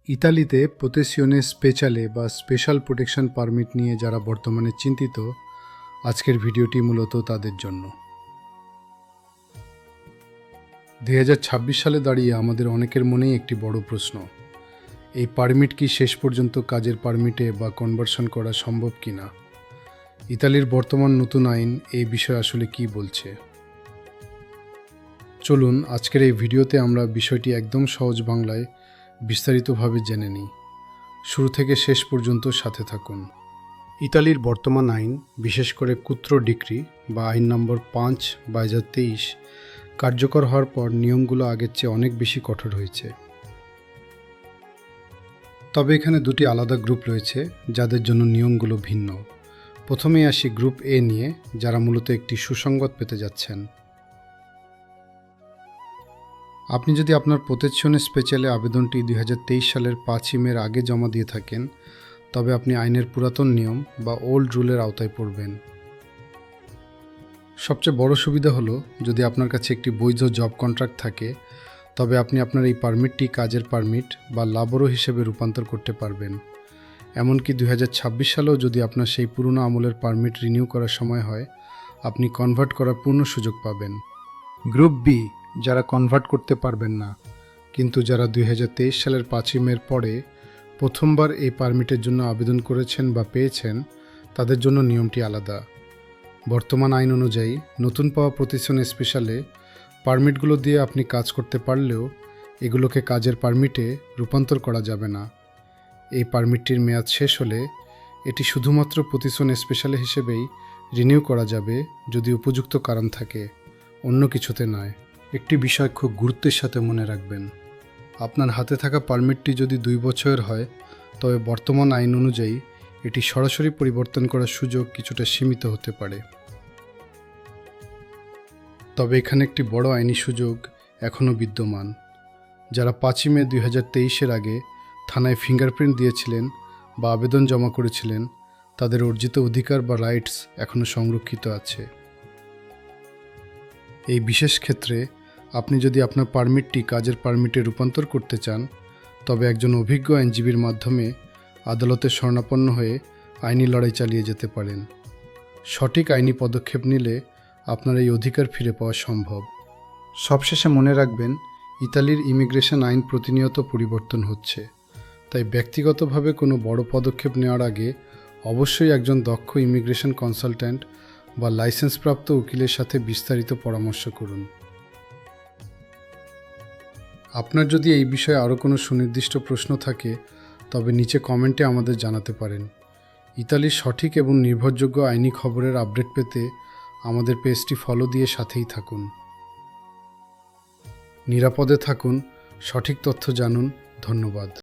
ইতালিতে প্রোতেসিওনে স্পেশালে বা special protection permit নিয়ে যারা বর্তমানে চিন্তিত, আজকের ভিডিওটি মূলত তাদের জন্য। 2026 সালে দাঁড়িয়ে আমাদের অনেকের মনেই একটি বড় প্রশ্ন, এই পারমিট কি শেষ পর্যন্ত কাজের পারমিটে বা কনভার্সন করা সম্ভব কিনা। ইতালির বর্তমান নতুন আইন এই বিষয়ে আসলে কি বলছে। চলুন আজকের এই ভিডিওতে আমরা বিষয়টি একদম সহজ বাংলায় বিস্তারিতভাবে জেনে নিই। শুরু থেকে শেষ পর্যন্ত সাথে থাকুন। ইতালির বর্তমান আইন, বিশেষ করে কুত্রো ডিক্রি বা আইন নম্বর 5/2023 কার্যকর হওয়ার পর নিয়মগুলো আগের চেয়ে অনেক বেশি কঠোর হয়েছে। তবে এখানে দুটি আলাদা গ্রুপ রয়েছে যাদের জন্য নিয়মগুলো ভিন্ন। প্রথমেই আসি গ্রুপ এ নিয়ে, যারা মূলত একটি সুসংবাদ পেতে যাচ্ছেন। আপনি যদি আপনার প্রোতেসিওনে স্পেশালে আবেদনটি 2023 সালের 5ই মের আগে জমা দিয়ে থাকেন, তবে আপনি আইনের পুরাতন নিয়ম বা ওল্ড রুলের আওতায় পড়বেন। সবচেয়ে বড় সুবিধা হলো, যদি আপনার কাছে একটি বৈধ জব কন্ট্রাক্ট থাকে, তবে আপনি আপনার এই পারমিটটি কাজের পারমিট বা লাবরো হিসেবে রূপান্তর করতে পারবেন। এমনকি 2026 সালেও যদি আপনার সেই পুরনো আমলের পারমিট রিনিউ করার সময় হয়, আপনি কনভার্ট করার পূর্ণ সুযোগ পাবেন। গ্রুপ বি, যারা কনভার্ট করতে পারবেন না, কিন্তু যারা 2023 সালের 5ই মের পরে প্রথমবার এই পারমিটের জন্য আবেদন করেছেন বা পেয়েছেন, তাদের জন্য নিয়মটি আলাদা। বর্তমান আইন অনুযায়ী নতুন পাওয়া প্রোতেসিওনে স্পেশালে পারমিটগুলো দিয়ে আপনি কাজ করতে পারলেও এগুলোকে কাজের পারমিটে রূপান্তর করা যাবে না। এই পারমিটটির মেয়াদ শেষ হলে এটি শুধুমাত্র প্রোতেসিওনে স্পেশালে হিসেবেই রিনিউ করা যাবে, যদি উপযুক্ত কারণ থাকে, অন্য কিছুতে নয়। একটি বিষয় খুব গুরুত্বের সাথে মনে রাখবেন, আপনার হাতে থাকা পারমিটটি যদি 2 বছরের হয়, তবে বর্তমান আইন অনুযায়ী এটি সরাসরি পরিবর্তন করার সুযোগ কিছুটা সীমিত হতে পারে। তবে এখানে একটি বড় আইনি সুযোগ এখনও বিদ্যমান। যারা 5ই মে 2023-এর আগে থানায় ফিঙ্গারপ্রিন্ট দিয়েছিলেন বা আবেদন জমা করেছিলেন, তাদের অর্জিত অধিকার বা রাইটস এখনও সংরক্ষিত আছে। এই বিশেষ ক্ষেত্রে আপনি যদি আপনার পারমিটটি কাজের পারমিটে রূপান্তর করতে চান, তবে একজন অভিজ্ঞ আইনজীবীর মাধ্যমে আদালতে শরণাপন্ন হয়ে আইনি লড়াই চালিয়ে যেতে পারেন। সঠিক আইনি পদক্ষেপ নিলে আপনার এই অধিকার ফিরে পাওয়া সম্ভব। সবশেষে মনে রাখবেন, ইতালির ইমিগ্রেশন আইন প্রতিনিয়ত পরিবর্তন হচ্ছে, তাই ব্যক্তিগতভাবে কোনো বড় পদক্ষেপ নেওয়ার আগে অবশ্যই একজন দক্ষ ইমিগ্রেশন কনসালট্যান্ট বা লাইসেন্সপ্রাপ্ত উকিলের সাথে বিস্তারিত পরামর্শ করুন। আপনার যদি এই বিষয়ে আরও কোনো সুনির্দিষ্ট প্রশ্ন থাকে, তবে নিচে কমেন্টে আমাদের জানাতে পারেন। ইতালির সঠিক এবং নির্ভরযোগ্য আইনি খবরের আপডেট পেতে আমাদের পেজটি ফলো দিয়ে সাথেই থাকুন। নিরাপদে থাকুন, সঠিক তথ্য জানুন। ধন্যবাদ।